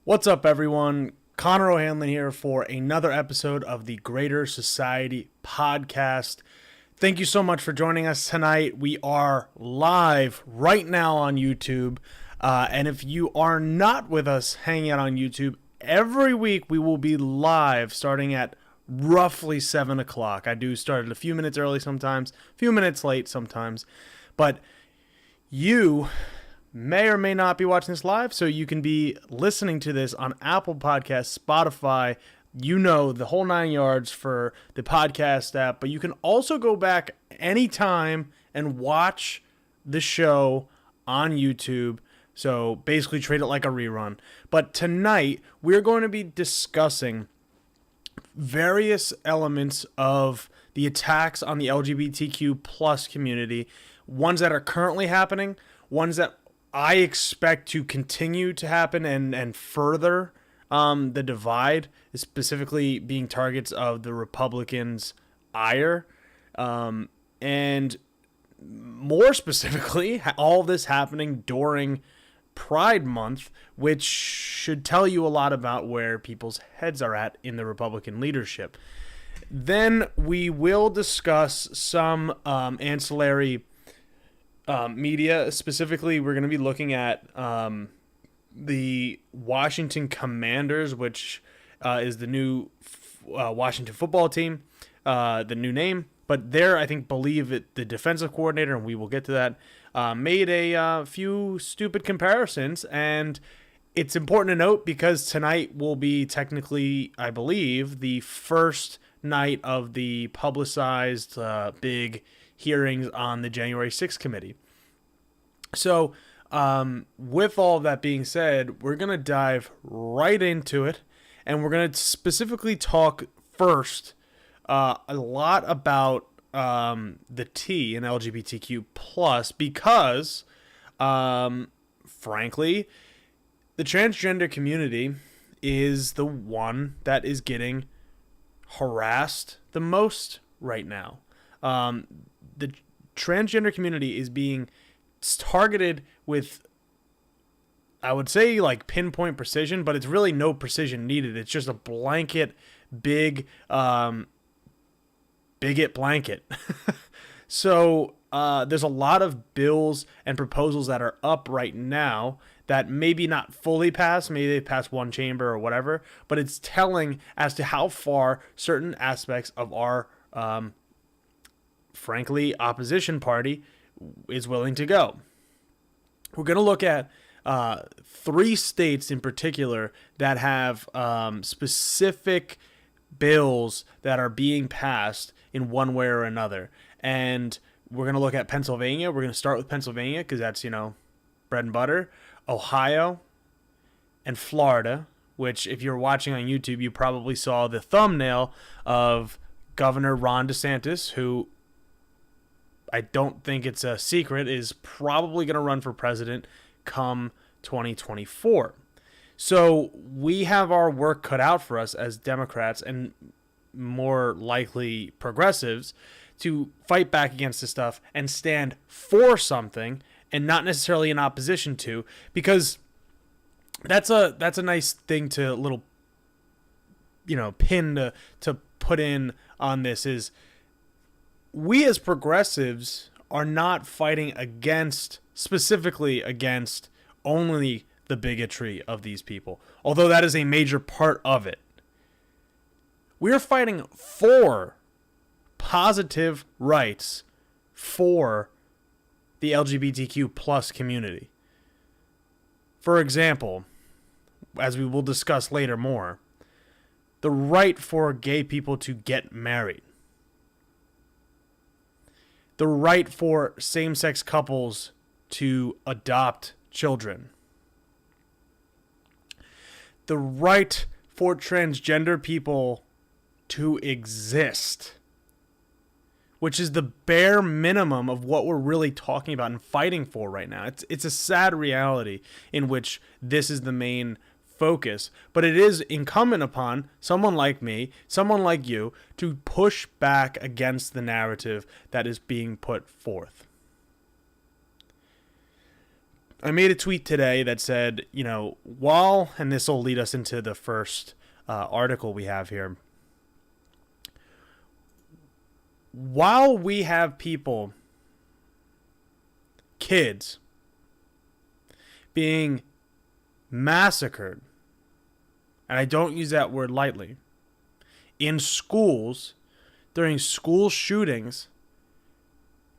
What's up, everyone? Connor O'Hanlon here for another episode of the Greater Society podcast. Thank you so much for joining us tonight. We are live right now on YouTube. And if you are not with us hanging out on YouTube, every week we will be live starting at roughly 7 o'clock. I do start a few minutes early sometimes, a few minutes late sometimes. But you may or may not be watching this live, so you can be listening to this on Apple Podcasts, Spotify, the whole 9 yards for the podcast app. But you can also go back anytime and watch the show on YouTube. So basically treat it like a rerun. But tonight, we're going to be discussing various elements of the attacks on the LGBTQ plus community, ones that are currently happening, ones that I expect to continue to happen and further the divide, specifically being targets of the Republicans' ire. And more specifically, all this happening during Pride Month, which should tell you a lot about where people's heads are at in the Republican leadership. Then we will discuss some ancillary media. Specifically, we're going to be looking at the Washington Commanders, which is the new Washington football team, the new name. But there, I believe the defensive coordinator, and we will get to that, made a few stupid comparisons. And it's important to note because tonight will be technically, I believe, the first night of the publicized big hearings on the January 6th committee. So, with all that being said, we're going to dive right into it, and we're going to specifically talk first a lot about the T in LGBTQ plus because, frankly, the transgender community is the one that is getting harassed the most right now. The transgender community is being targeted with, I would say, like pinpoint precision, but it's really no precision needed. It's just a blanket, big, bigot blanket. So there's a lot of bills and proposals that are up right now that maybe not fully pass, maybe they pass one chamber or whatever, but it's telling as to how far certain aspects of our frankly, opposition party is willing to go. We're going to look at 3 states in particular that have specific bills that are being passed in one way or another. And we're going to look at Pennsylvania. We're going to start with Pennsylvania because that's, bread and butter. Ohio and Florida, which if you're watching on YouTube, you probably saw the thumbnail of Governor Ron DeSantis, who I don't think it's a secret, is probably going to run for president come 2024. So we have our work cut out for us as Democrats and more likely progressives to fight back against this stuff and stand for something and not necessarily in opposition to, because that's a nice thing to little pin to put in on this is we as progressives are not fighting specifically against only the bigotry of these people, although that is a major part of it. We're fighting for positive rights for the LGBTQ plus community. For example, as we will discuss later more, the right for gay people to get married. The right for same-sex couples to adopt children. The right for transgender people to exist, which is the bare minimum of what we're really talking about and fighting for right now. It's a sad reality in which this is the main focus, but it is incumbent upon someone like me, someone like you, to push back against the narrative that is being put forth. I made a tweet today that said, while, and this will lead us into the first article we have here, while we have people, kids, being massacred, and I don't use that word lightly, in schools during school shootings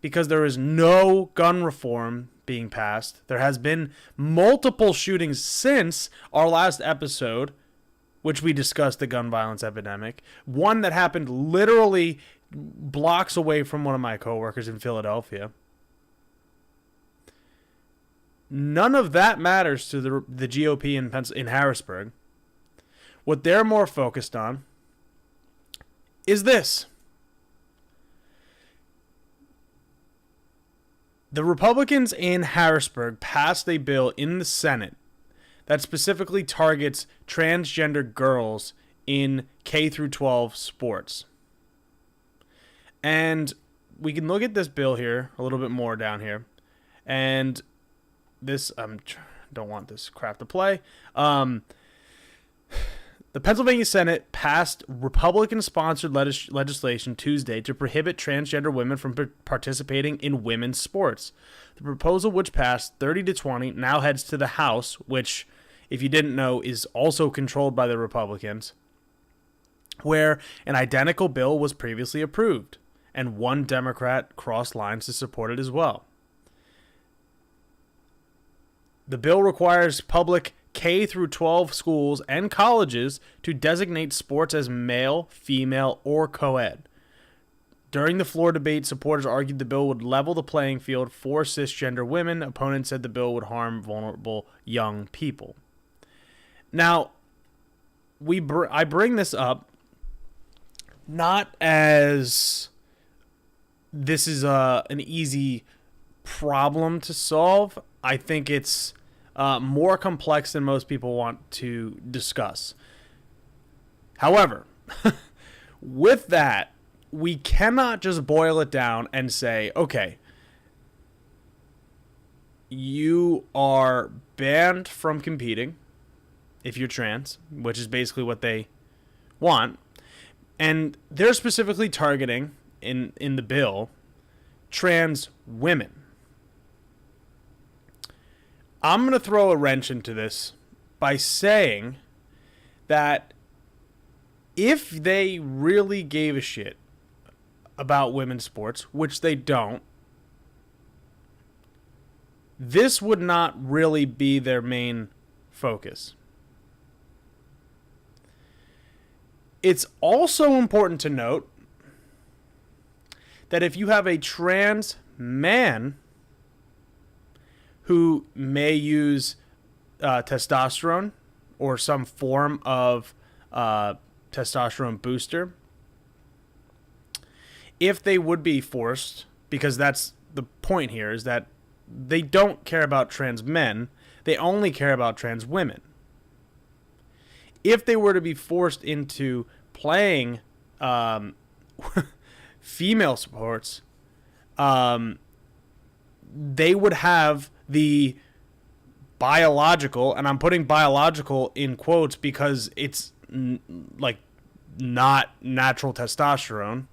because there is no gun reform being passed. There has been multiple shootings since our last episode, which we discussed the gun violence epidemic. One that happened literally blocks away from one of my coworkers in Philadelphia. None of that matters to the GOP in Harrisburg. What they're more focused on is this. The Republicans in Harrisburg passed a bill in the Senate that specifically targets transgender girls in K through 12 sports. And we can look at this bill here a little bit more down here. And this, don't want this crap to play. The Pennsylvania Senate passed Republican-sponsored legislation Tuesday to prohibit transgender women from participating in women's sports. The proposal, which passed 30-20, now heads to the House, which, if you didn't know, is also controlled by the Republicans, where an identical bill was previously approved, and one Democrat crossed lines to support it as well. The bill requires public K through 12 schools and colleges to designate sports as male, female, or co-ed. During the floor debate, supporters argued the bill would level the playing field for cisgender women. Opponents said the bill would harm vulnerable young people. Now, I bring this up not as this is an easy problem to solve. I think it's more complex than most people want to discuss. However, with that, we cannot just boil it down and say, okay, you are banned from competing if you're trans, which is basically what they want. And they're specifically targeting, in the bill, trans women. I'm going to throw a wrench into this by saying that if they really gave a shit about women's sports, which they don't, this would not really be their main focus. It's also important to note that if you have a trans man who may use testosterone or some form of testosterone booster, if they would be forced, because that's the point here, is that they don't care about trans men, they only care about trans women. If they were to be forced into playing female sports, they would have the biological, and I'm putting biological in quotes because it's not natural testosterone,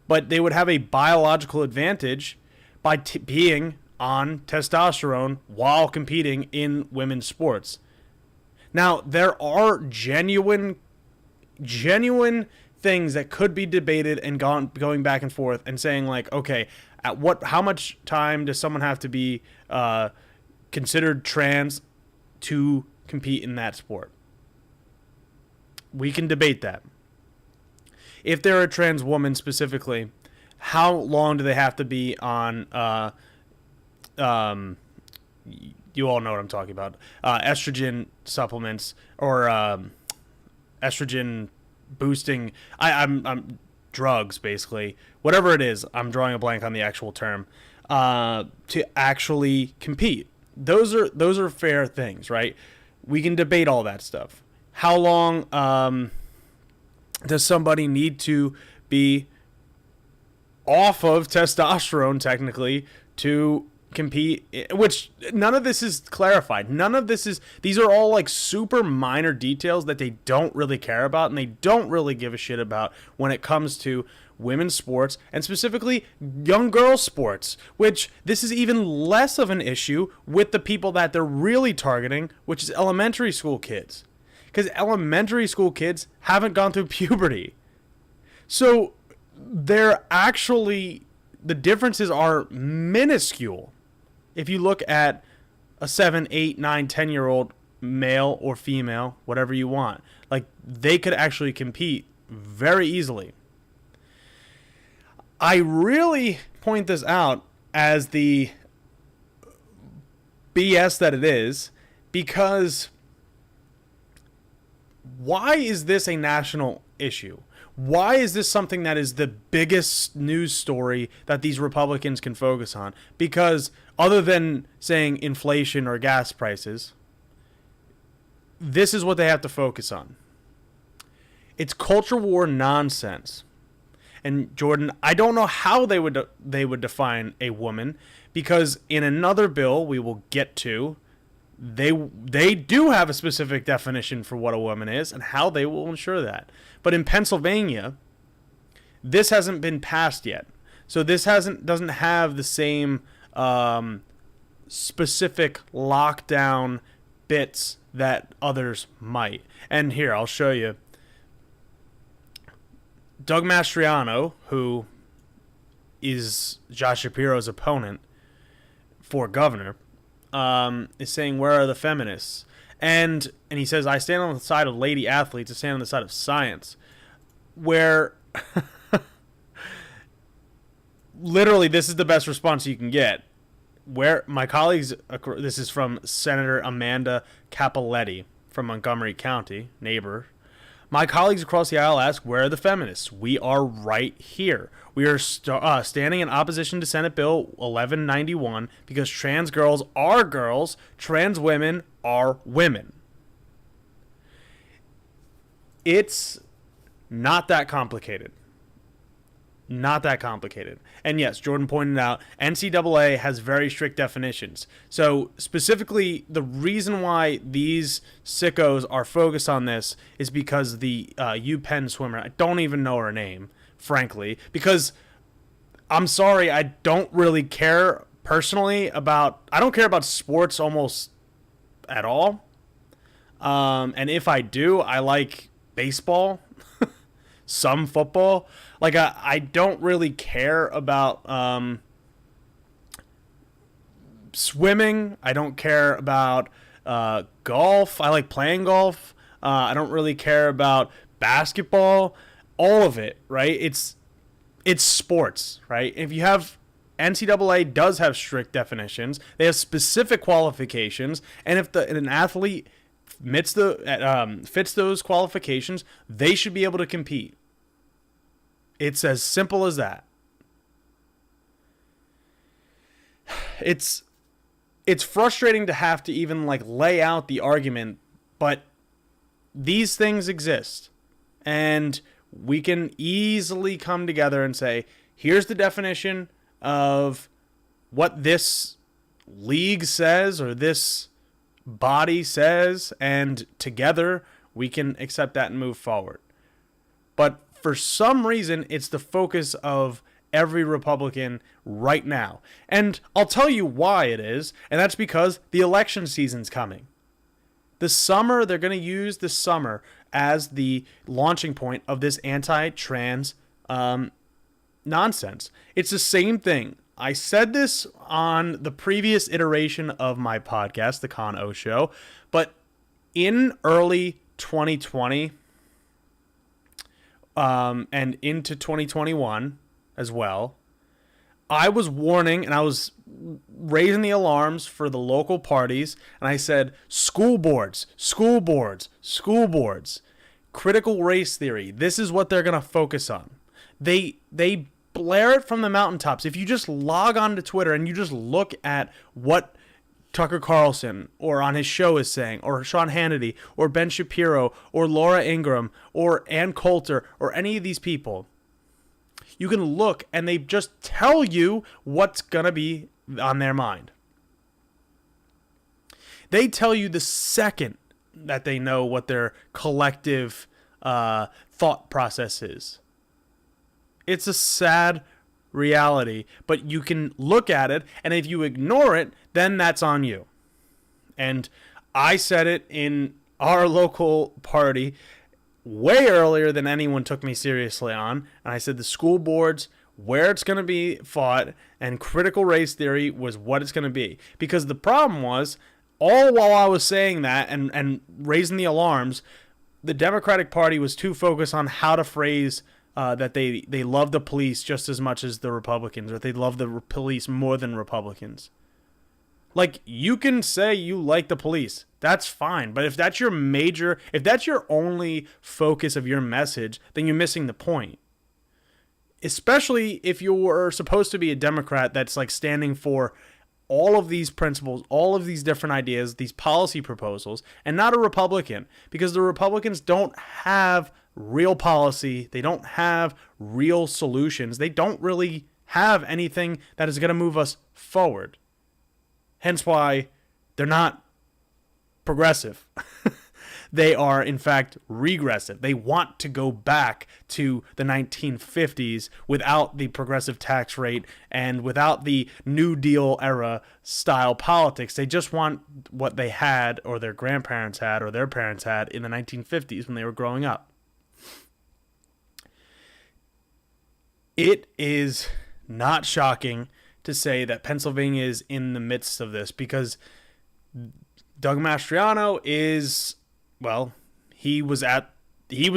but they would have a biological advantage by being on testosterone while competing in women's sports. Now, there are genuine things that could be debated and going back and forth and saying like, okay, how much time does someone have to be considered trans to compete in that sport? We can debate that. If they're a trans woman specifically, how long do they have to be on you all know what I'm talking about, estrogen supplements or estrogen boosting, I'm drugs, basically, whatever it is, I'm drawing a blank on the actual term, to actually compete. Those are fair things, right? We can debate all that stuff. How long does somebody need to be off of testosterone technically to compete, which none of this is clarified. These are all like super minor details that they don't really care about and they don't really give a shit about when it comes to women's sports and specifically young girls sports, which this is even less of an issue with the people that they're really targeting, which is elementary school kids. Because elementary school kids haven't gone through puberty. So the differences are minuscule. If you look at a 7, 8, 9, 10-year-old male or female, whatever you want, like they could actually compete very easily. I really point this out as the BS that it is, because why is this a national issue? Why is this something that is the biggest news story that these Republicans can focus on? Because other than saying inflation or gas prices, this is what they have to focus on. It's culture war nonsense. And Jordan, I don't know how they would define a woman, because in another bill we will get to, they do have a specific definition for what a woman is and how they will ensure that. But in Pennsylvania, this hasn't been passed yet, so this doesn't have the same specific lockdown bits that others might. And here, I'll show you. Doug Mastriano, who is Josh Shapiro's opponent for governor, is saying, where are the feminists? And he says, I stand on the side of lady athletes, I stand on the side of science. Where literally this is the best response you can get. Where my colleagues, this is from Senator Amanda Cappelletti from Montgomery County, neighbor. My colleagues across the aisle ask, where are the feminists? We are right here. We are standing in opposition to Senate Bill 1191 because trans girls are girls, trans women are women. It's not that complicated. Not that complicated. And yes, Jordan pointed out, NCAA has very strict definitions. So specifically, the reason why these sickos are focused on this is because the UPenn swimmer, I don't even know her name, frankly, because I'm sorry, I don't really care personally I don't care about sports almost at all. And if I do, I like baseball, some football. Like, I don't really care about swimming. I don't care about golf. I like playing golf. I don't really care about basketball. All of it, right? It's sports, right? If you have NCAA does have strict definitions. They have specific qualifications, and if an athlete fits those qualifications, they should be able to compete. It's as simple as that. It's frustrating to have to even lay out the argument, but these things exist. And we can easily come together and say, here's the definition of what this league says or this body says, and together we can accept that and move forward. But for some reason, it's the focus of every Republican right now. And I'll tell you why it is, and that's because the election season's coming. The summer, they're going to use the summer as the launching point of this anti-trans nonsense. It's the same thing. I said this on the previous iteration of my podcast, The Con O Show, but in early 2020 and into 2021 as well, I was warning and I was raising the alarms for the local parties, and I said, school boards, critical race theory, this is what they're going to focus on. They blare it from the mountaintops. If you just log on to Twitter and you just look at what Tucker Carlson or on his show is saying, or Sean Hannity, or Ben Shapiro, or Laura Ingraham, or Ann Coulter, or any of these people, you can look and they just tell you what's going to be on their mind. They tell you the second that they know what their collective thought process is. It's a sad reality, but you can look at it, and if you ignore it, then that's on you. And I said it in our local party way earlier than anyone took me seriously on, and I said the school boards, where it's going to be fought, and critical race theory was what it's going to be. Because the problem was, all while I was saying that and raising the alarms, the Democratic Party was too focused on how to phrase that they love the police just as much as the Republicans, or they love the police more than Republicans. Like, you can say you like the police. That's fine. But if that's your only focus of your message, then you're missing the point. Especially if you're supposed to be a Democrat that's like standing for all of these principles, all of these different ideas, these policy proposals, and not a Republican, because the Republicans don't have real policy. They don't have real solutions. They don't really have anything that is going to move us forward. Hence why they're not progressive. They are, in fact, regressive. They want to go back to the 1950s without the progressive tax rate and without the New Deal era style politics. They just want what they had, or their grandparents had, or their parents had in the 1950s when they were growing up. It is not shocking to say that Pennsylvania is in the midst of this, because Doug Mastriano is... Well, he was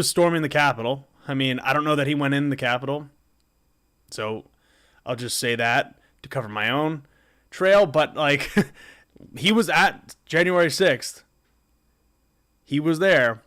storming the Capitol. I mean, I don't know that he went in the Capitol, so I'll just say that to cover my own trail. But, like, he was at January 6th. He was there,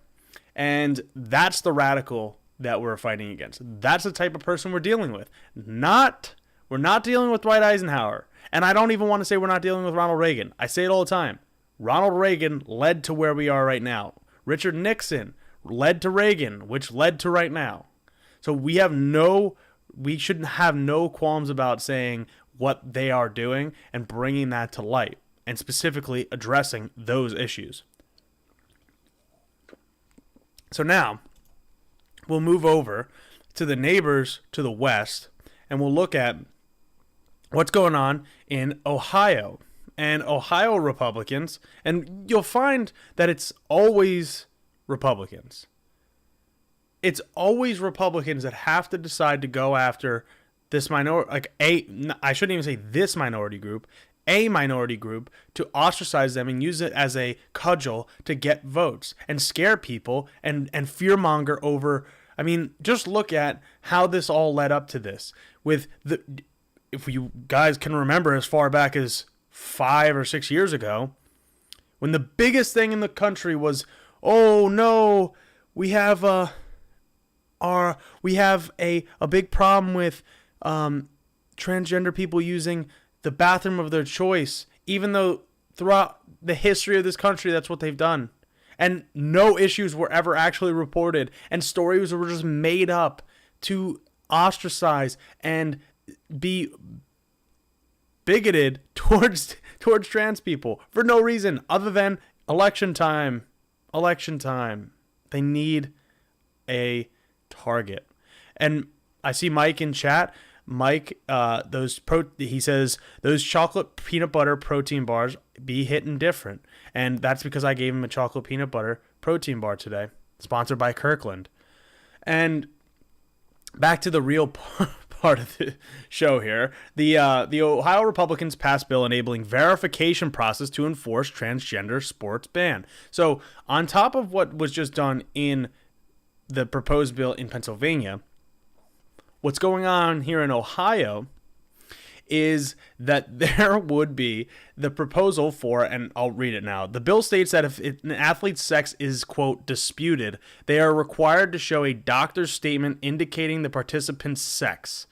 and that's the radical that we're fighting against. That's the type of person we're dealing with. We're not dealing with Dwight Eisenhower, and I don't even want to say we're not dealing with Ronald Reagan. I say it all the time. Ronald Reagan led to where we are right now. Richard Nixon led to Reagan, which led to right now. So we shouldn't have no qualms about saying what they are doing and bringing that to light, and specifically addressing those issues. So now we'll move over to the neighbors to the west, and we'll look at what's going on in Ohio. And Ohio Republicans, and you'll find that it's always Republicans. It's always Republicans that have to decide to go after this minority, I shouldn't even say this minority group, a minority group, to ostracize them and use it as a cudgel to get votes and scare people and fearmonger over. I mean, just look at how this all led up to this. If you guys can remember as far back as 5 or 6 years ago, when the biggest thing in the country was, oh no, we have a big problem with transgender people using the bathroom of their choice, even though throughout the history of this country that's what they've done, and no issues were ever actually reported, and stories were just made up to ostracize and be bigoted towards trans people for no reason other than election time. They need a target. And I see Mike in chat. Mike, he says those chocolate peanut butter protein bars be hitting different, and that's because I gave him a chocolate peanut butter protein bar today, sponsored by Kirkland. And back to the real part of the show here. The Ohio Republicans passed bill enabling verification process to enforce transgender sports ban. So on top of what was just done in the proposed bill in Pennsylvania, what's going on here in Ohio is that there would be the proposal for, and I'll read it now. The bill states that if an athlete's sex is, quote, disputed, they are required to show a doctor's statement indicating the participant's sex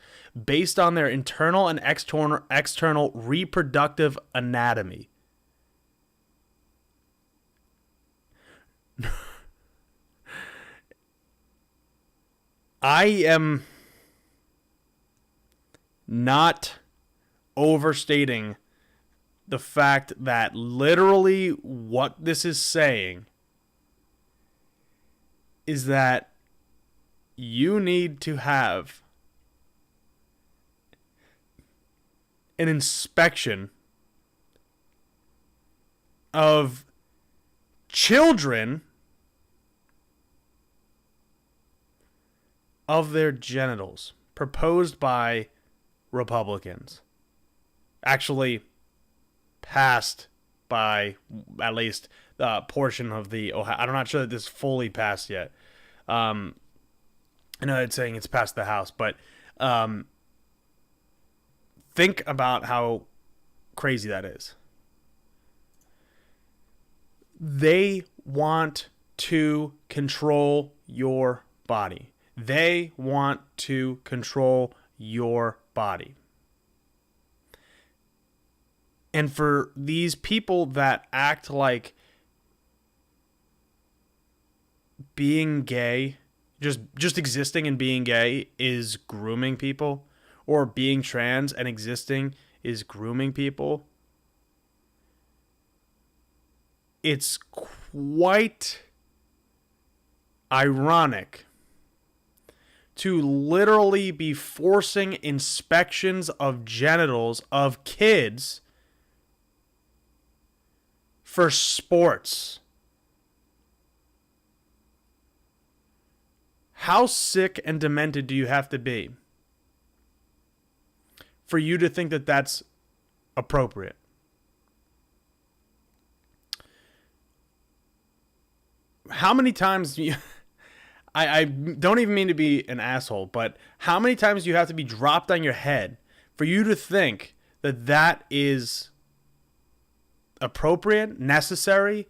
based on their internal and external reproductive anatomy. I am not overstating the fact that literally what this is saying is that you need to have an inspection of children of their genitals proposed by Republicans. Actually, passed by at least a portion of the Ohio. I'm not sure that this fully passed yet. I know it's saying it's passed the House, but think about how crazy that is. They want to control your body. They want to control your body. And for these people that act like being gay, just existing and being gay is grooming people, or being trans and existing is grooming people, it's quite ironic to literally be forcing inspections of genitals of kids for sports. How sick and demented do you have to be for you to think that that's appropriate? How many times do you... I don't even mean to be an asshole, but how many times do you have to be dropped on your head for you to think that that is appropriate, necessary,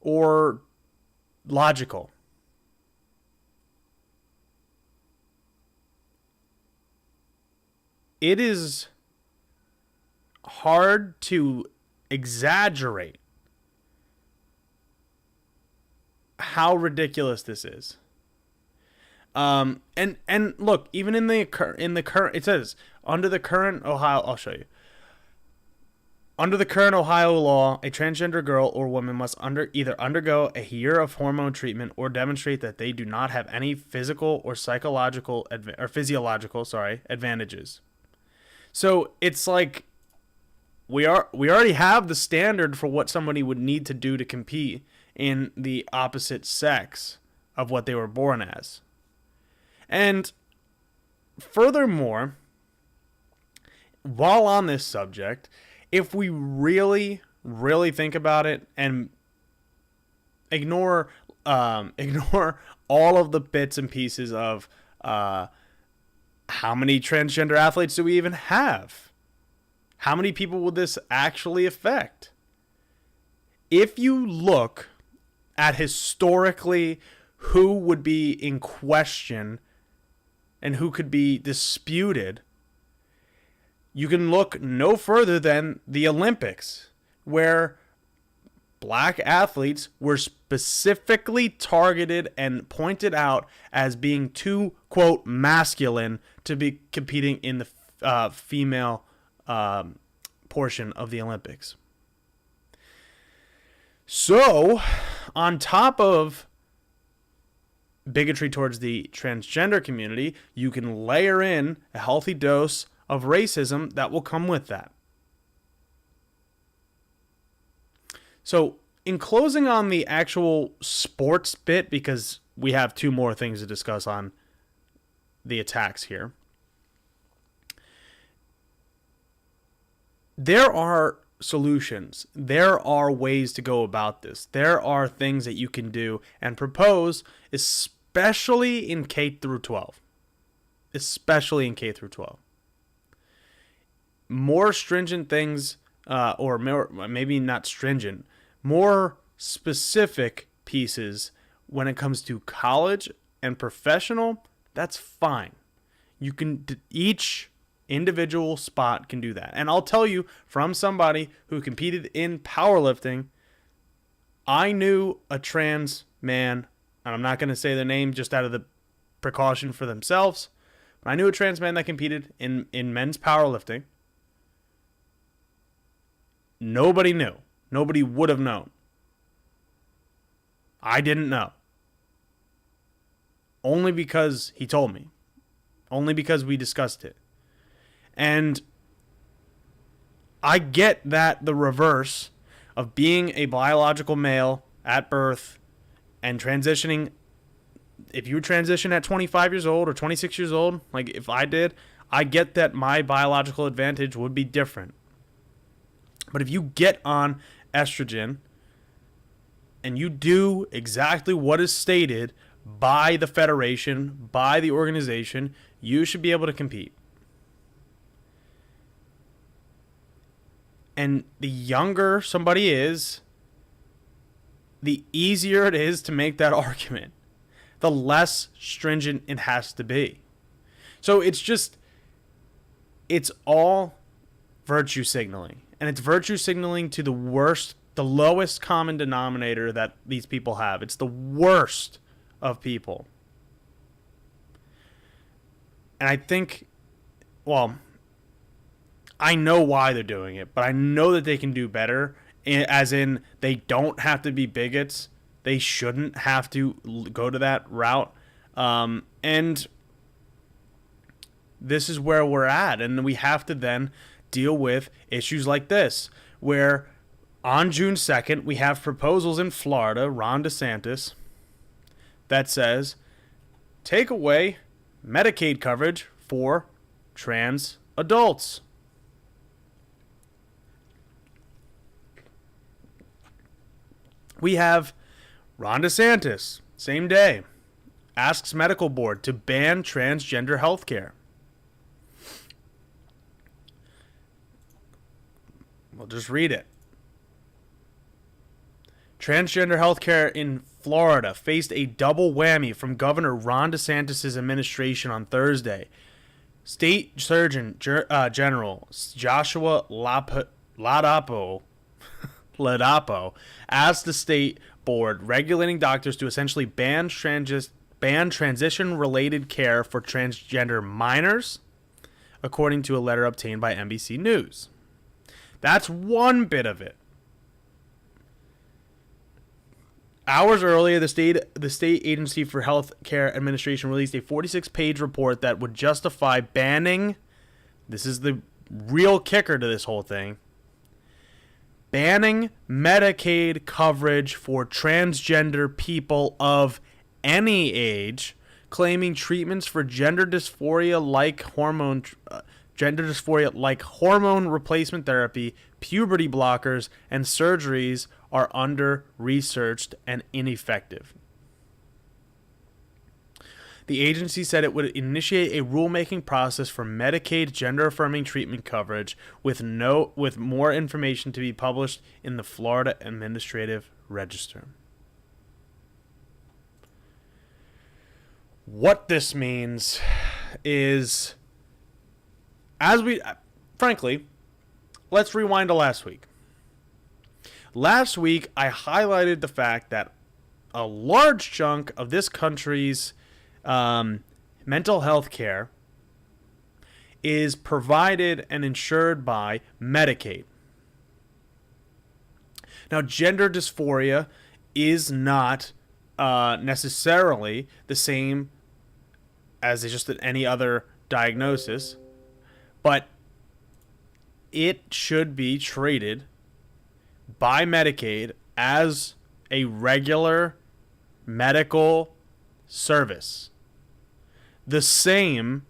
or logical? It is hard to exaggerate how ridiculous this is. And look, even in the current, it says under the current Ohio, I'll show you. Under the current Ohio law, a transgender girl or woman must either undergo a year of hormone treatment or demonstrate that they do not have any physical or psychological physiological advantages. So it's like we already have the standard for what somebody would need to do to compete in the opposite sex of what they were born as. And furthermore, while on this subject, if we really, really think about it and ignore all of the bits and pieces of how many transgender athletes do we even have? How many people would this actually affect? If you look at historically who would be in question and who could be disputed, you can look no further than the Olympics, where black athletes were specifically targeted and pointed out as being too, quote, masculine to be competing in the female portion of the Olympics. So, on top of bigotry towards the transgender community, you can layer in a healthy dose of racism that will come with that. So, in closing on the actual sports bit, because we have two more things to discuss on the attacks here, there are solutions. There are ways to go about this. There are things that you can do and propose, especially in K through 12. Especially in K through 12. More stringent things, or more, maybe not stringent, more specific pieces when it comes to college and professional, that's fine. You can, each individual spot can do that. And I'll tell you, from somebody who competed in powerlifting, I knew a trans man, and I'm not going to say their name just out of the precaution for themselves, but I knew a trans man that competed in men's powerlifting. Nobody knew. Nobody would have known. I didn't know. Only because he told me. Only because we discussed it. And I get that the reverse of being a biological male at birth and transitioning, if you transition at 25 years old or 26 years old, like if I did, I get that my biological advantage would be different. But if you get on estrogen and you do exactly what is stated by the federation, by the organization, you should be able to compete. And the younger somebody is, the easier it is to make that argument. The less stringent it has to be. So it's all virtue signaling. And it's virtue signaling to the lowest common denominator that these people have. It's the worst of people. And I think, I know why they're doing it, but I know that they can do better, as in they don't have to be bigots. They shouldn't have to go to that route. And this is where we're at. And we have to then deal with issues like this, where on June 2nd, we have proposals in Florida, Ron DeSantis, that says, take away Medicaid coverage for trans adults. We have Ron DeSantis, same day, asks medical board to ban transgender health care. We'll just read it. Transgender health care in Florida faced a double whammy from Governor Ron DeSantis' administration on Thursday. State Surgeon General Joshua Ladapo asked the state board regulating doctors to essentially ban transition-related care for transgender minors, according to a letter obtained by NBC News. That's one bit of it. Hours earlier, the state Agency for Health Care Administration released a 46-page report that would justify banning, this is the real kicker to this whole thing, banning Medicaid coverage for transgender people of any age, claiming treatments for gender dysphoria like hormone replacement therapy, puberty blockers, and surgeries are under-researched and ineffective. The agency said it would initiate a rulemaking process for Medicaid gender-affirming treatment coverage with more information to be published in the Florida Administrative Register. What this means is, frankly, let's rewind to last week. Last week, I highlighted the fact that a large chunk of this country's mental health care is provided and insured by Medicaid. Now, gender dysphoria is not necessarily the same as just any other diagnosis, but it should be treated by Medicaid as a regular medical service. The same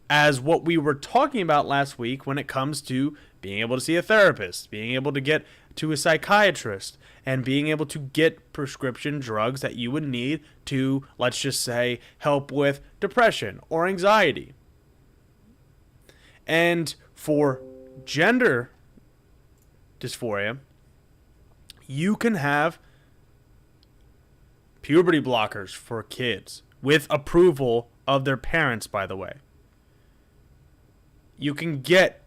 as what we were talking about last week when it comes to being able to see a therapist, being able to get to a psychiatrist, and being able to get prescription drugs that you would need to, let's just say, help with depression or anxiety. And for gender dysphoria, you can have puberty blockers for kids with approval of their parents, by the way. You can get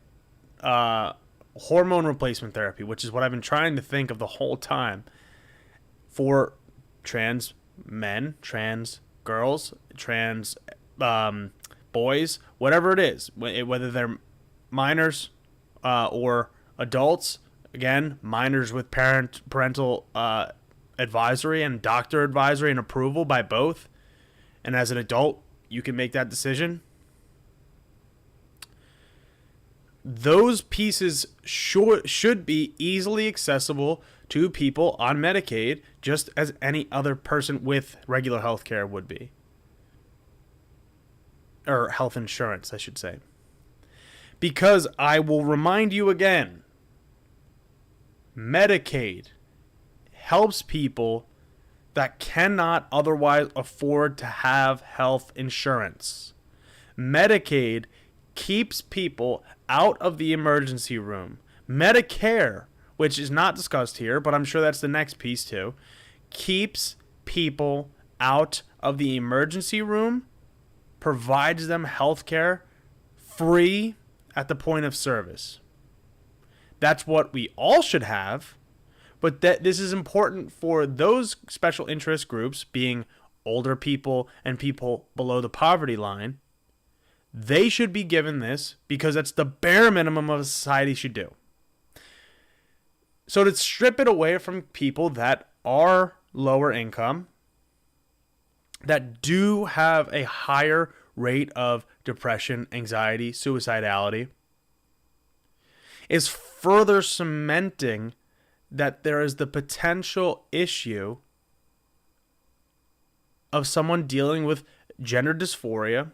hormone replacement therapy, which is what I've been trying to think of the whole time, for trans men, trans girls, trans boys, whatever it is, whether they're minors or Adults, again, minors with parental advisory and doctor advisory and approval by both. And as an adult, you can make that decision. Those pieces should be easily accessible to people on Medicaid, just as any other person with regular health care would be. Or health insurance, I should say. Because I will remind you again, Medicaid helps people that cannot otherwise afford to have health insurance. Medicaid keeps people out of the emergency room. Medicare, which is not discussed here, but I'm sure that's the next piece too, keeps people out of the emergency room, provides them health care free at the point of service. That's what we all should have, but this is important for those special interest groups, being older people and people below the poverty line. They should be given this because that's the bare minimum of a society should do. So to strip it away from people that are lower income, that do have a higher rate of depression, anxiety, suicidality, is further cementing that there is the potential issue of someone dealing with gender dysphoria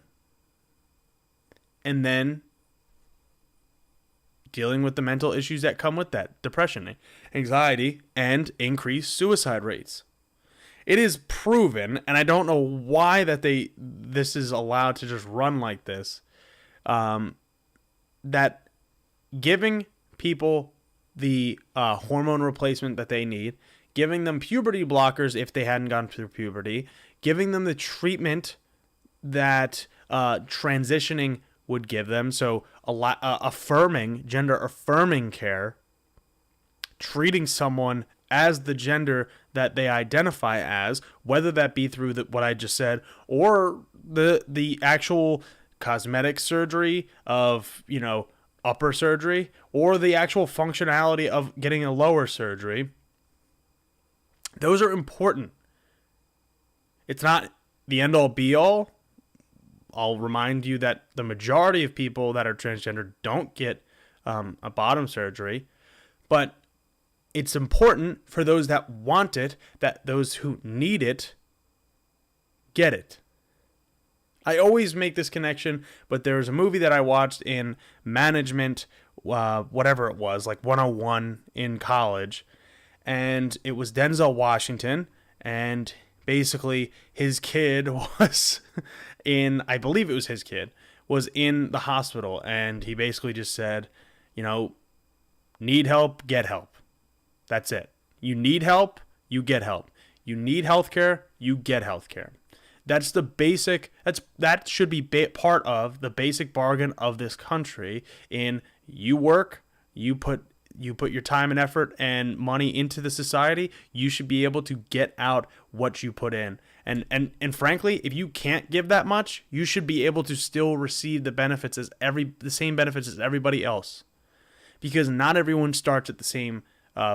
and then dealing with the mental issues that come with that, depression, anxiety, and increased suicide rates. It is proven, and I don't know why this is allowed to just run like this, that giving people the hormone replacement that they need, giving them puberty blockers if they hadn't gone through puberty, giving them the treatment that transitioning would give them, so gender affirming care, treating someone as the gender that they identify as, whether that be through what I just said, or the actual cosmetic surgery of, upper surgery, or the actual functionality of getting a lower surgery. Those are important. It's not the end-all be-all. I'll remind you that the majority of people that are transgender don't get a bottom surgery, but it's important for those that want it, that those who need it get it. I always make this connection, but there was a movie that I watched in management, whatever it was, like 101 in college, and it was Denzel Washington, and basically his kid was I believe it was his kid, was in the hospital, and he basically just said, need help, get help. That's it. You need help, you get help. You need healthcare, you get healthcare. That's the basic. That should be part of the basic bargain of this country. In you work, you put your time and effort and money into the society. You should be able to get out what you put in. And frankly, if you can't give that much, you should be able to still receive the benefits the same benefits as everybody else, because not everyone starts at the same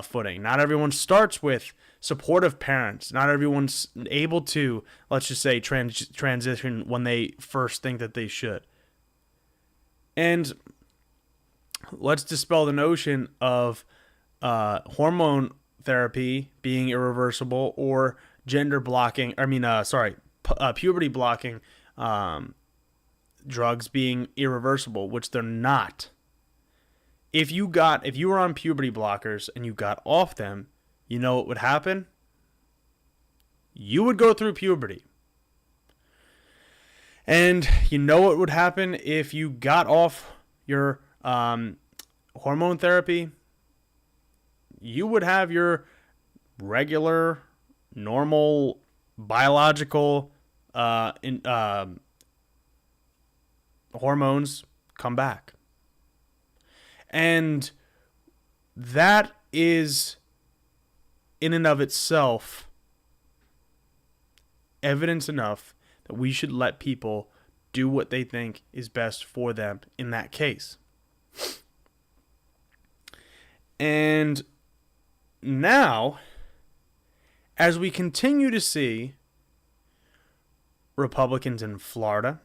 footing. Not everyone starts with supportive parents. Not everyone's able to, let's just say, transition when they first think that they should. And let's dispel the notion of hormone therapy being irreversible or puberty blocking drugs being irreversible, which they're not. If you were on puberty blockers and you got off them, you know what would happen? You would go through puberty. And you know what would happen if you got off your hormone therapy? You would have your regular, normal, biological hormones come back. And that is, in and of itself, evidence enough that we should let people do what they think is best for them in that case. And now, as we continue to see Republicans in Florida,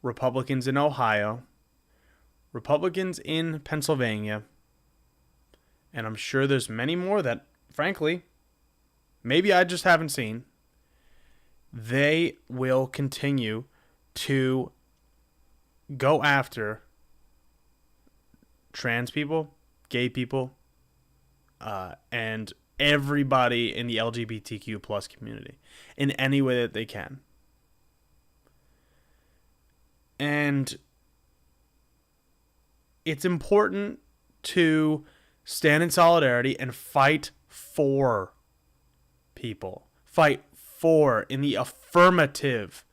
Republicans in Ohio, Republicans in Pennsylvania, and I'm sure there's many more that, frankly, maybe I just haven't seen, they will continue to go after trans people, gay people, and everybody in the LGBTQ plus community in any way that they can. And it's important to stand in solidarity and fight for people. Fight for, in the affirmative,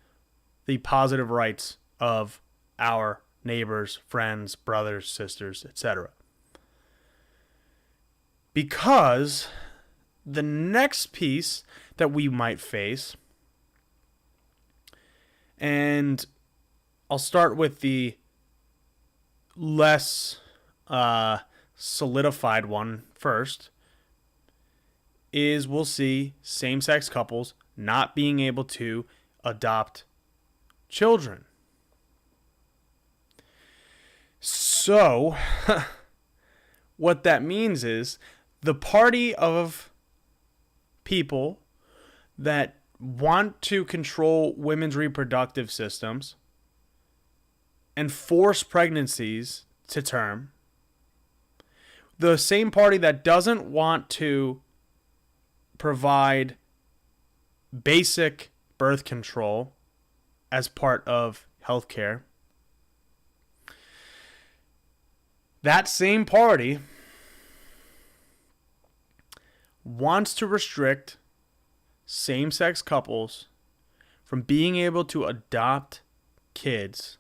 the positive rights of our neighbors, friends, brothers, sisters, etc. Because the next piece that we might face, and I'll start with the less solidified one first, is we'll see same-sex couples not being able to adopt children. So, what that means is the party of people that want to control women's reproductive systems and force pregnancies to term, the same party that doesn't want to provide basic birth control as part of healthcare, that same party wants to restrict same-sex couples from being able to adopt kids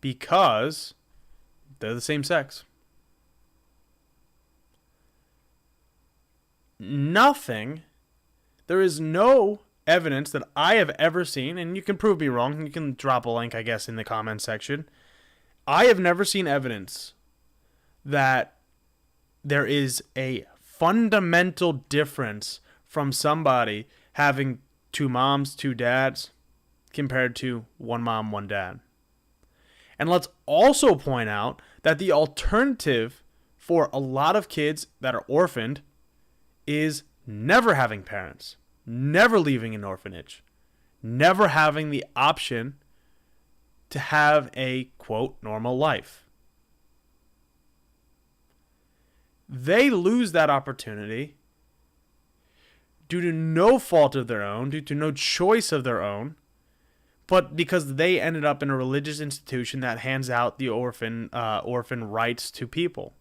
because they're the same sex. There is no evidence that I have ever seen, and you can prove me wrong, you can drop a link, I guess, in the comments section. I have never seen evidence that there is a fundamental difference from somebody having two moms, two dads, compared to one mom, one dad. And let's also point out that the alternative for a lot of kids that are orphaned is never having parents, never leaving an orphanage, never having the option to have a, quote, normal life. They lose that opportunity due to no fault of their own, due to no choice of their own, but because they ended up in a religious institution that hands out the orphan rights to people,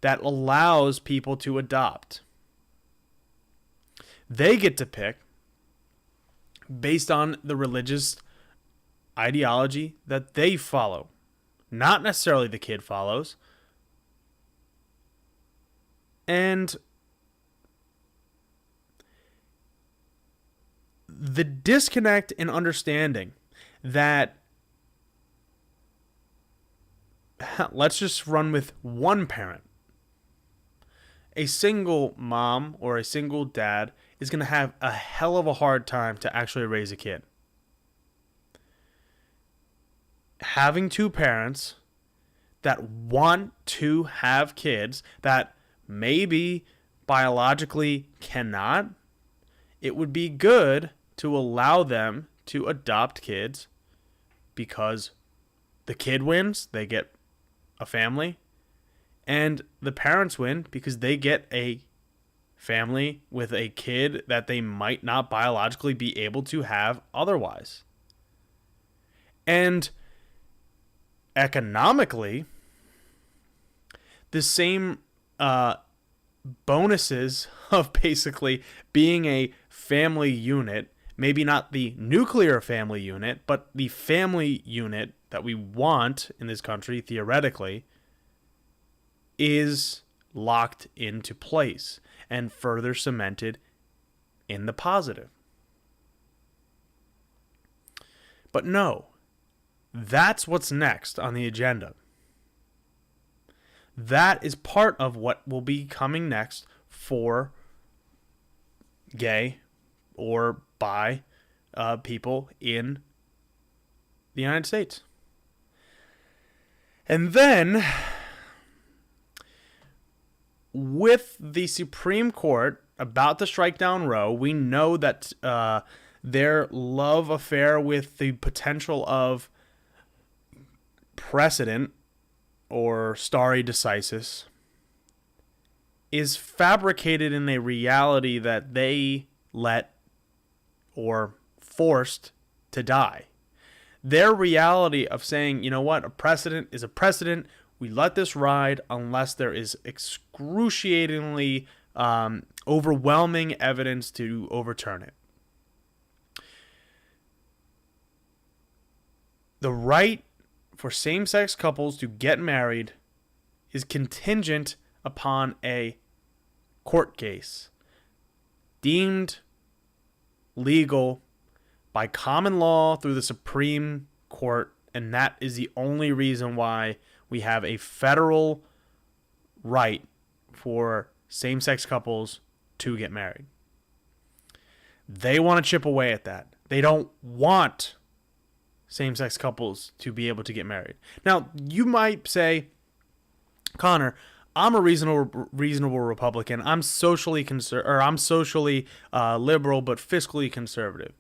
that allows people to adopt. They get to pick based on the religious ideology that they follow. Not necessarily the kid follows. And the disconnect in understanding that, let's just run with one parent. A single mom or a single dad is going to have a hell of a hard time to actually raise a kid. Having two parents that want to have kids that maybe biologically cannot, it would be good to allow them to adopt kids because the kid wins, they get a family, and the parents win because they get a family with a kid that they might not biologically be able to have otherwise. And economically, the same bonuses of basically being a family unit, maybe not the nuclear family unit, but the family unit that we want in this country, theoretically, is locked into place and further cemented in the positive. But no, That's what's next on the agenda. That is part of what will be coming next for gay or bi people in the United States. And then, with the Supreme Court about to strike down Roe, we know that their love affair with the potential of precedent or stare decisis is fabricated in a reality that they let or forced to die. Their reality of saying, you know what, a precedent is a precedent. We let this ride unless there is excruciatingly overwhelming evidence to overturn it. The right for same-sex couples to get married is contingent upon a court case deemed legal by common law through the Supreme Court, and that is the only reason why we have a federal right for same-sex couples to get married. They want to chip away at that. They don't want same-sex couples to be able to get married. Now, you might say, Connor, I'm a reasonable Republican. I'm socially liberal, but fiscally conservative.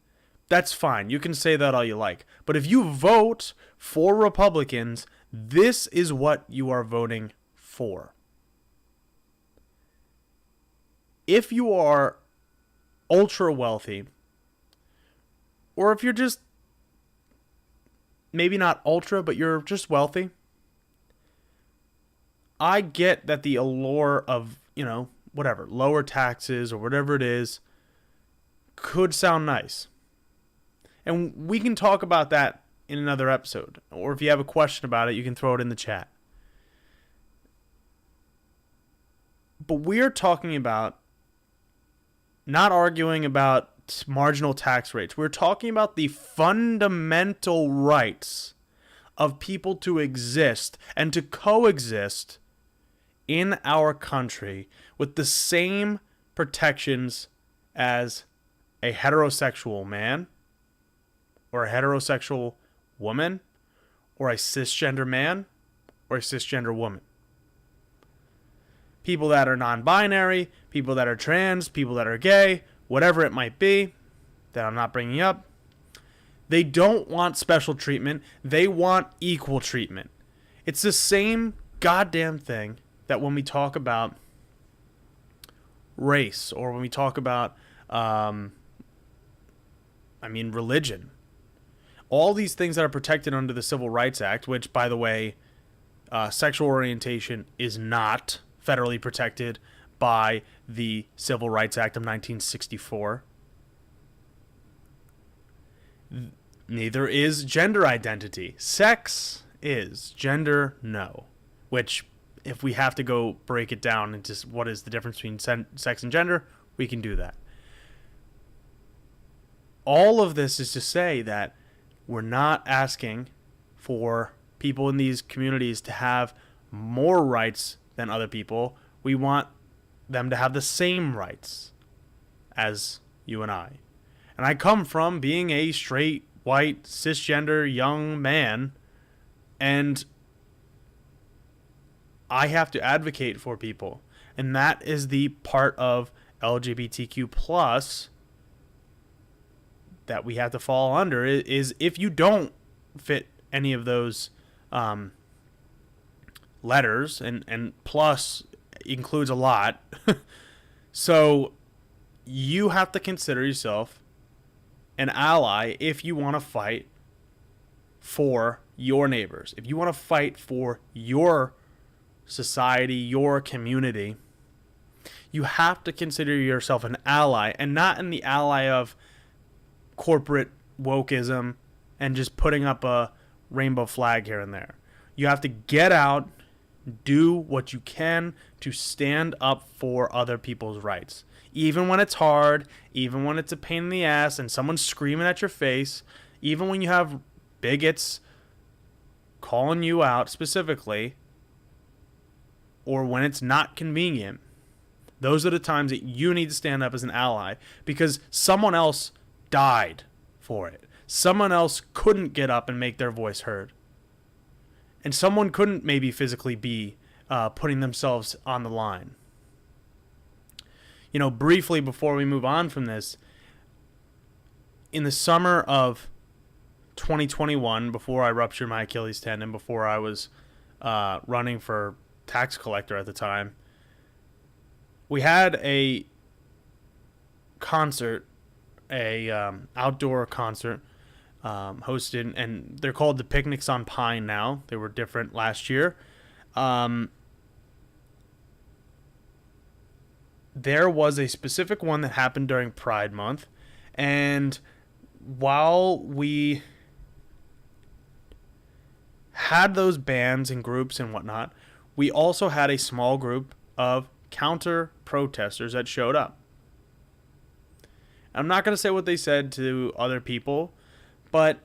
That's fine. You can say that all you like. But if you vote for Republicans, this is what you are voting for. If you are ultra wealthy, or if you're just maybe not ultra, but you're just wealthy, I get that the allure of, whatever, lower taxes or whatever it is could sound nice. And we can talk about that in another episode. Or if you have a question about it, you can throw it in the chat. But we're talking about not arguing about marginal tax rates. We're talking about the fundamental rights of people to exist and to coexist in our country with the same protections as a heterosexual man, or a heterosexual woman, or a cisgender man, or a cisgender woman. People that are non-binary, people that are trans, people that are gay, whatever it might be, that I'm not bringing up, they don't want special treatment. They want equal treatment. It's the same goddamn thing that when we talk about race, or when we talk about, religion. All these things that are protected under the Civil Rights Act, which, by the way, sexual orientation is not federally protected by the Civil Rights Act of 1964. Neither is gender identity. Sex is. Gender, no. Which, if we have to go break it down into what is the difference between sex and gender, we can do that. All of this is to say that we're not asking for people in these communities to have more rights than other people. We want them to have the same rights as you and I. And I come from being a straight, white, cisgender young man, and I have to advocate for people. And that is the part of LGBTQ plus that we have to fall under, is if you don't fit any of those letters, and plus includes a lot, so you have to consider yourself an ally if you want to fight for your neighbors. If you want to fight for your society, your community, you have to consider yourself an ally, and not in the ally of corporate wokeism and just putting up a rainbow flag here and there. You have to get out, do what you can to stand up for other people's rights. Even when it's hard, even when it's a pain in the ass and someone's screaming at your face, even when you have bigots calling you out specifically, or when it's not convenient, those are the times that you need to stand up as an ally, because someone else died for it. Someone else couldn't get up and make their voice heard. And someone couldn't maybe physically be putting themselves on the line. You know, briefly before we move on from this, in the summer of 2021, before I ruptured my Achilles tendon, before I was running for tax collector at the time, we had a concert, outdoor concert hosted, and they're called the Picnics on Pine now. They were different last year. There was a specific one that happened during Pride Month, and while we had those bands and groups and whatnot, we also had a small group of counter protesters that showed up. I'm not going to say what they said to other people, but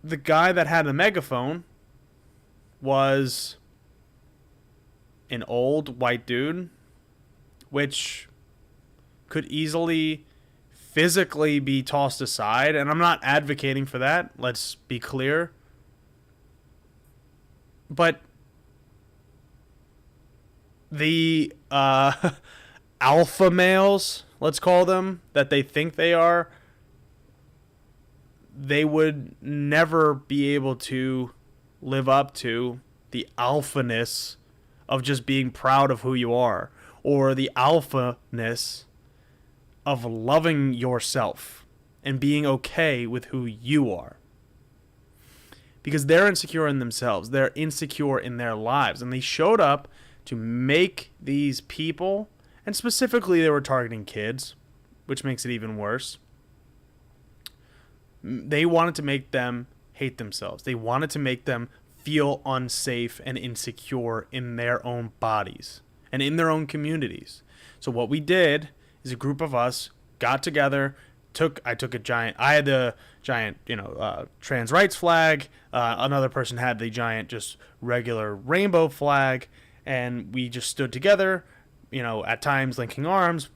the guy that had the megaphone was an old white dude, which could easily physically be tossed aside, and I'm not advocating for that, let's be clear. But the alpha males, let's call them, that they think they are, they would never be able to live up to the alphaness of just being proud of who you are, or the alphaness of loving yourself and being okay with who you are. Because they're insecure in themselves. They're insecure in their lives. And they showed up to make these people, and specifically they were targeting kids, which makes it even worse. They wanted to make them hate themselves. They wanted to make them feel unsafe and insecure in their own bodies and in their own communities. So what we did is a group of us got together. I had the giant, trans rights flag. Another person had the giant, just regular rainbow flag, and we just stood together, at times linking arms,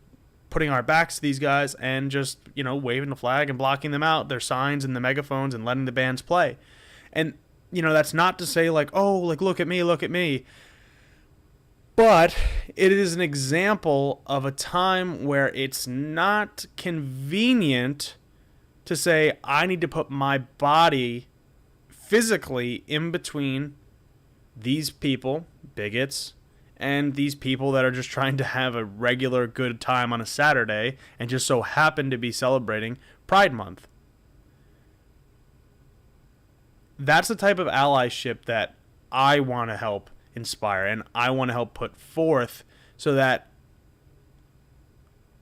putting our backs to these guys, and just, waving the flag and blocking them out, their signs and the megaphones, and letting the bands play. And, that's not to say like, oh, like, look at me. But it is an example of a time where it's not convenient to say, I need to put my body physically in between these people, bigots, and these people that are just trying to have a regular good time on a Saturday and just so happen to be celebrating Pride Month. That's the type of allyship that I want to help inspire, and I want to help put forth so that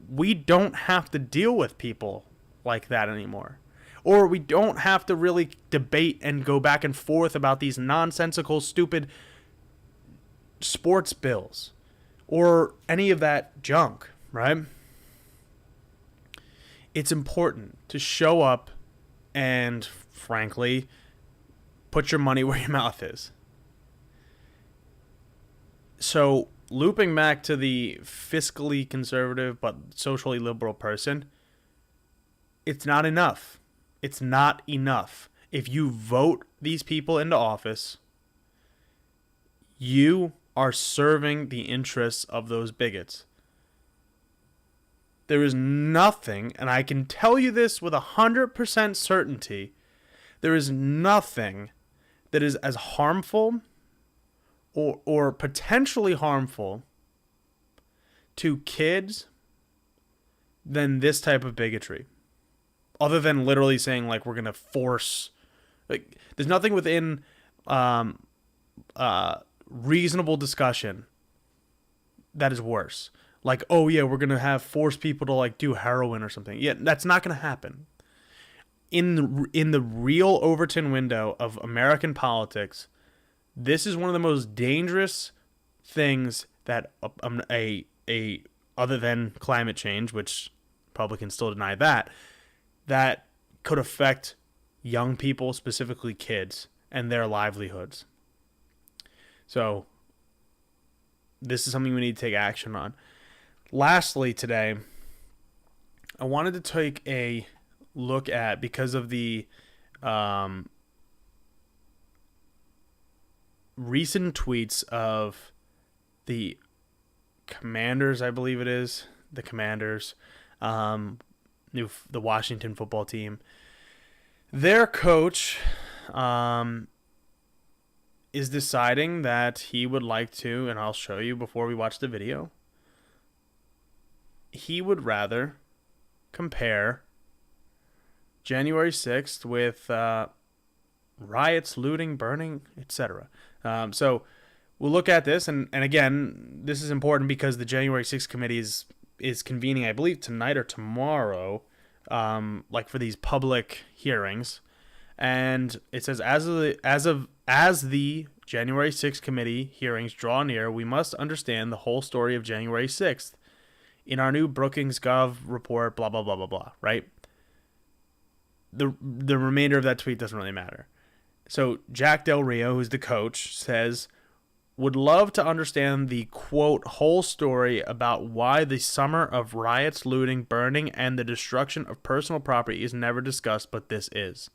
we don't have to deal with people like that anymore. Or we don't have to really debate and go back and forth about these nonsensical, stupid sports bills or any of that junk, right? It's important to show up and, frankly, put your money where your mouth is. So, looping back to the fiscally conservative but socially liberal person, it's not enough. It's not enough. If you vote these people into office, you are serving the interests of those bigots. There is nothing, and I can tell you this with 100% certainty, there is nothing that is as harmful or potentially harmful to kids than this type of bigotry. Other than literally saying, like, we're going to force... Like, there's nothing within reasonable discussion that is worse. Like, oh, yeah, we're going to force people to, like, do heroin or something. Yeah, that's not going to happen. In the real Overton window of American politics, this is one of the most dangerous things that other than climate change, which Republicans still deny that could affect young people, specifically kids. and their livelihoods. So this is something we need to take action on. Lastly today, I wanted to take a look at, because of the recent tweets of the Commanders, I believe it is, the Commanders, the Washington football team. Their coach is deciding that he would like to, and I'll show you before we watch the video, he would rather compare January 6th with riots, looting, burning, etc. So we'll look at this, and again, this is important because the January 6th committee is convening, I believe, tonight or tomorrow, like for these public hearings. And it says, as the January 6th committee hearings draw near, we must understand the whole story of January 6th. In our new Brookings Gov report, blah, blah, blah, blah, blah, right? The remainder of that tweet doesn't really matter. So Jack Del Rio, who's the coach, says, would love to understand the, quote, whole story about why the summer of riots, looting, burning, and the destruction of personal property is never discussed, but this is.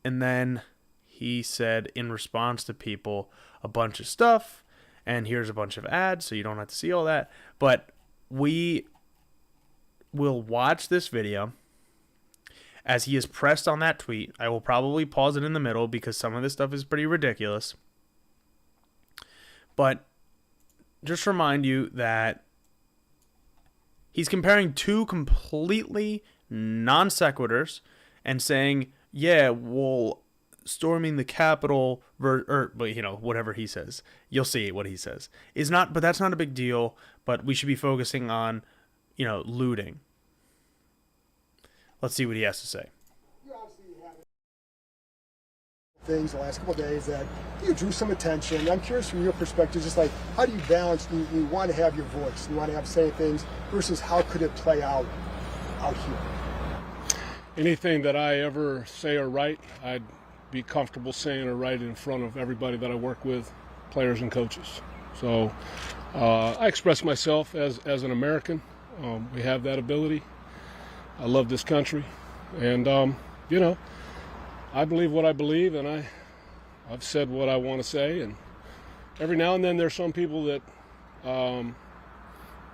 And then he said, in response to people, a bunch of stuff, and here's a bunch of ads, so you don't have to see all that. But we will watch this video as he is pressed on that tweet. I will probably pause it in the middle because some of this stuff is pretty ridiculous. But just remind you that he's comparing two completely non sequiturs and saying, yeah, well, storming the Capitol, or you know, whatever he says, you'll see what he says, is not, but that's not a big deal. But we should be focusing on, you know, looting. Let's see what he has to say. You obviously had things the last couple of days that you drew some attention. I'm curious from your perspective, just like, how do you balance, you want to have your voice, you want to have saying things, versus how could it play out here? Anything that I ever say or write, I'd be comfortable saying or writing in front of everybody that I work with, players and coaches. So I express myself as an American. We have that ability. I love this country, and you know, I believe what I believe, and I've said what I want to say, and every now and then there's some people that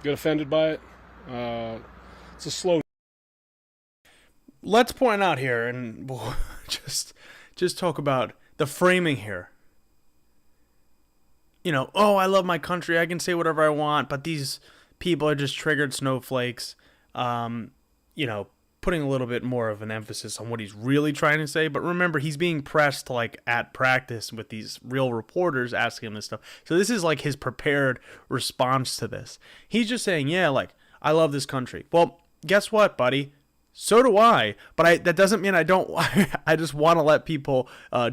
get offended by it. It's a slow. Let's point out here, and we'll just talk about the framing here. You know, oh, I love my country, I can say whatever I want, but these people are just triggered snowflakes. You know, putting a little bit more of an emphasis on what he's really trying to say. But remember, he's being pressed like at practice with these real reporters asking him this stuff. So this is like his prepared response to this. He's just saying, yeah, like, I love this country. Well, guess what, buddy? So do I. But that doesn't mean I don't. I just want to let people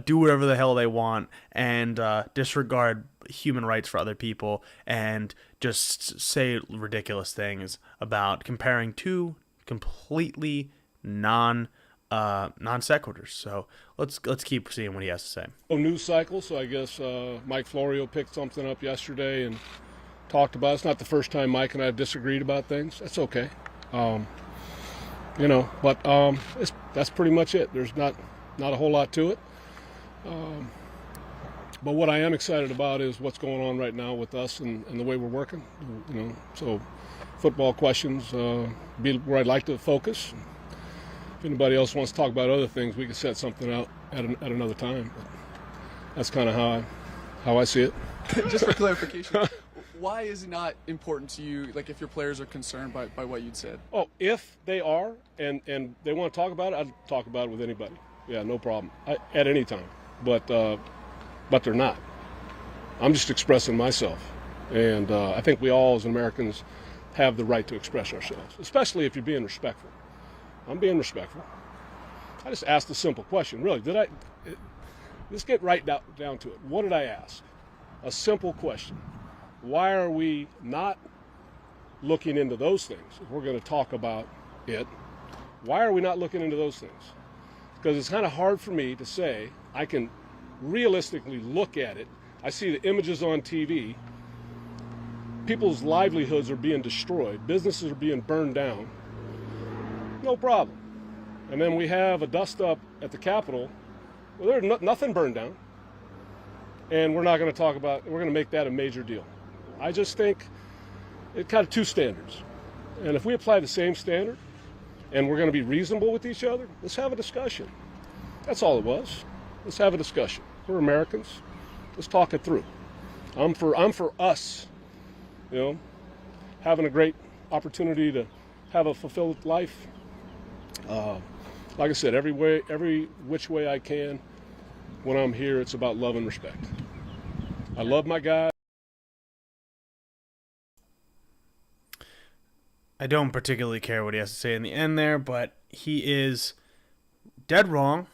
do whatever the hell they want and disregard human rights for other people and just say ridiculous things about comparing two completely non sequiturs. So let's keep seeing what he has to say. News cycle, so I guess Mike Florio picked something up yesterday and talked about it. It's not the first time Mike and I have disagreed about things. That's okay. You know, but that's pretty much it. There's not a whole lot to it. But what I am excited about is what's going on right now with us and the way we're working. You know, so football questions be where I'd like to focus. If anybody else wants to talk about other things, we can set something out at another time. But that's kind of how I see it. Just for clarification, why is it not important to you, like if your players are concerned by what you'd said? Oh, if they are and they want to talk about it, I'd talk about it with anybody. Yeah, no problem. At any time. But they're not. I'm just expressing myself. And I think we all as Americans have the right to express ourselves, especially if you're being respectful. I'm being respectful. I just asked a simple question. Really, let's get right down to it. What did I ask? A simple question. Why are we not looking into those things? If we're going to talk about it, why are we not looking into those things? because it's kind of hard for me to say. I can realistically look at it. I see the images on TV. People's livelihoods are being destroyed. Businesses are being burned down. No problem. And then we have a dust-up at the Capitol. Well, there's nothing burned down. And we're not going to talk about, we're going to make that a major deal. I just think it's kind of two standards. And if we apply the same standard, and we're going to be reasonable with each other, let's have a discussion. That's all it was. Let's have a discussion. We're Americans. Let's talk it through. I'm for us, having a great opportunity to have a fulfilled life. Like I said, every which way I can. When I'm here, it's about love and respect. I love my guy. I don't particularly care what he has to say in the end there, but he is dead wrong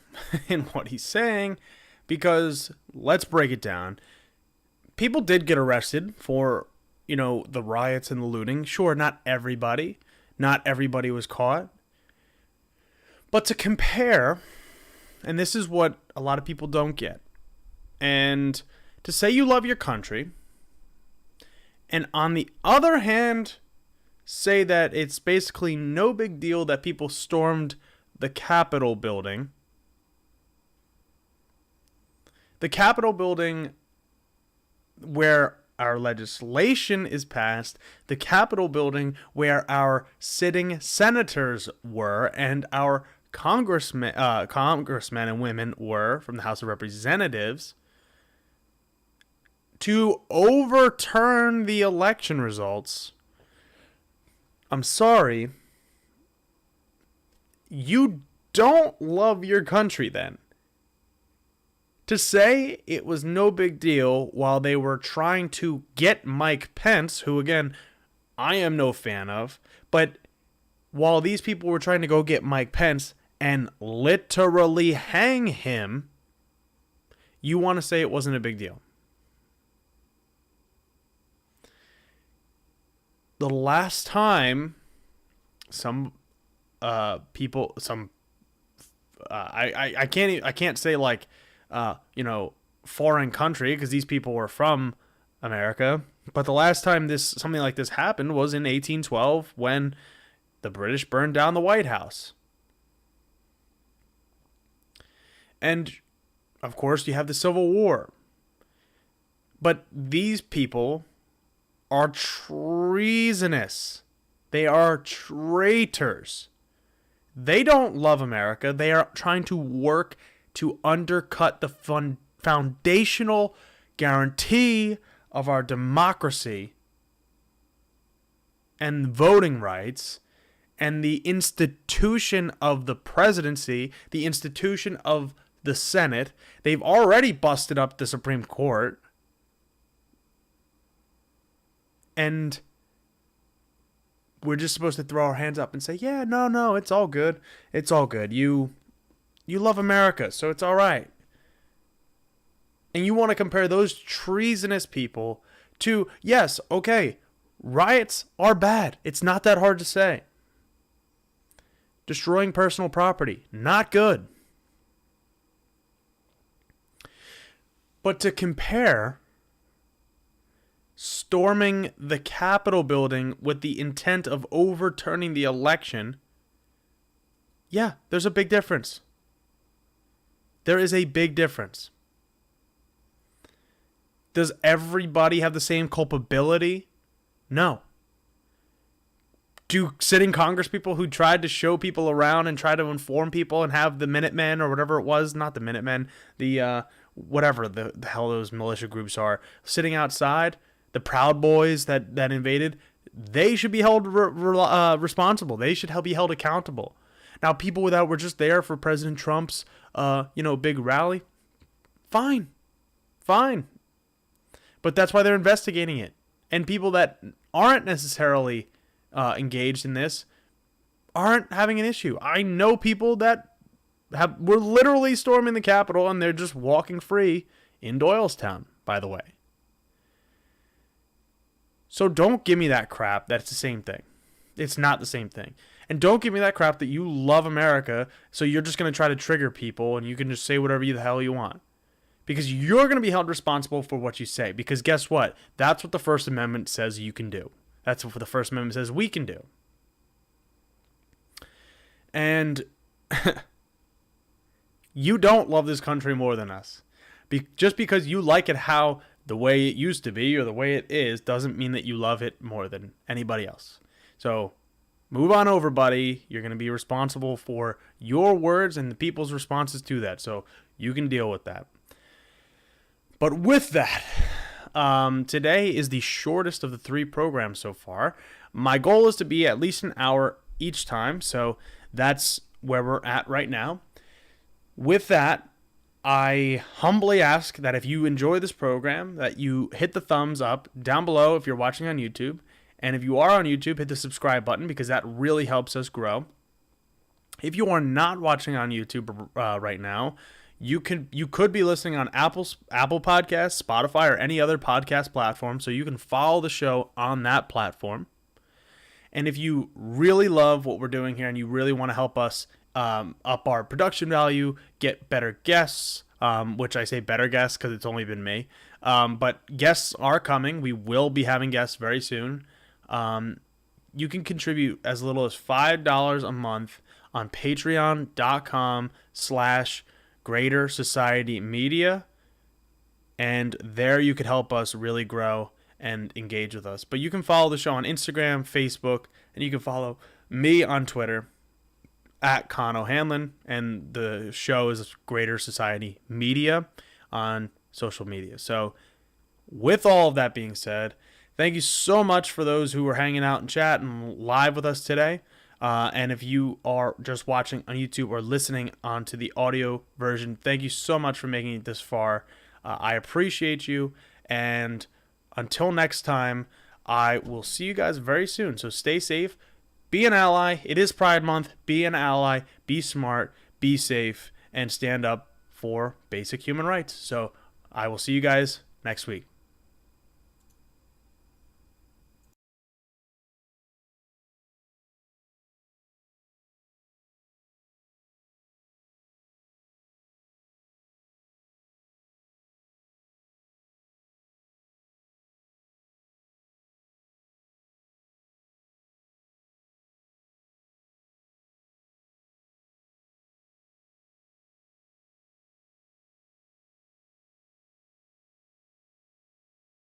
in what he's saying, because let's break it down. People did get arrested for, the riots and the looting. Sure, not everybody. Not everybody was caught. But to compare, and this is what a lot of people don't get, and to say you love your country, and on the other hand, say that it's basically no big deal that people stormed the Capitol building. The Capitol building where our legislation is passed, the Capitol building where our sitting senators were and our congressmen and women were from the House of Representatives, to overturn the election results. I'm sorry, you don't love your country then. To say it was no big deal while they were trying to get Mike Pence, who again, I am no fan of, but while these people were trying to go get Mike Pence and literally hang him, you want to say it wasn't a big deal. The last time some people, I can't say like, foreign country, because these people were from America, but the last time something like this happened was in 1812 when the British burned down the White House. And of course you have the Civil War. But these people are treasonous. They are traitors. They don't love America. They are trying to work to undercut the foundational guarantee of our democracy and voting rights and the institution of the presidency, the institution of the Senate. They've already busted up the Supreme Court. And we're just supposed to throw our hands up and say, yeah, no, it's all good. It's all good. You love America, so it's all right. And you want to compare those treasonous people to, yes, okay, riots are bad. It's not that hard to say. Destroying personal property, not good. But to compare storming the Capitol building with the intent of overturning the election, yeah, there's a big difference. There is a big difference. Does everybody have the same culpability? No. Do sitting Congress people who tried to show people around and try to inform people and have the Minutemen or whatever it was, not the Minutemen, the whatever the hell those militia groups are, sitting outside, the Proud Boys that invaded, they should be held responsible. They should be held accountable. Now, people that were just there for President Trump's, big rally, fine. But that's why they're investigating it. And people that aren't necessarily engaged in this aren't having an issue. I know people that were literally storming the Capitol and they're just walking free in Doylestown, by the way. So don't give me that crap that it's the same thing. It's not the same thing. And don't give me that crap that you love America, so you're just going to try to trigger people and you can just say whatever the hell you want. Because you're going to be held responsible for what you say. Because guess what? That's what the First Amendment says you can do. That's what the First Amendment says we can do. And you don't love this country more than us. Just because you like it how the way it used to be or the way it is doesn't mean that you love it more than anybody else. So move on over, buddy. You're going to be responsible for your words and the people's responses to that. So you can deal with that. But with that, today is the shortest of the 3 programs so far. My goal is to be at least an hour each time, so that's where we're at right now. With that, I humbly ask that if you enjoy this program, that you hit the thumbs up down below if you're watching on YouTube. And if you are on YouTube, hit the subscribe button because that really helps us grow. If you are not watching on YouTube right now, you could be listening on Apple Podcasts, Spotify, or any other podcast platform, so you can follow the show on that platform. And if you really love what we're doing here and you really want to help us up our production value, get better guests, which I say better guests because it's only been me, but guests are coming. We will be having guests very soon. You can contribute as little as $5 a month on patreon.com/Greater Society Media, and there you could help us really grow and engage with us. But you can follow the show on Instagram, Facebook, and you can follow me on Twitter at Con O'Hanlon, and the show is Greater Society Media on social media. So with all of that being said, thank you so much for those who are hanging out in chat and live with us today. And if you are just watching on YouTube or listening onto the audio version, thank you so much for making it this far. I appreciate you. And until next time, I will see you guys very soon. So stay safe. Be an ally. It is Pride Month. Be an ally. Be smart. Be safe. And stand up for basic human rights. So I will see you guys next week.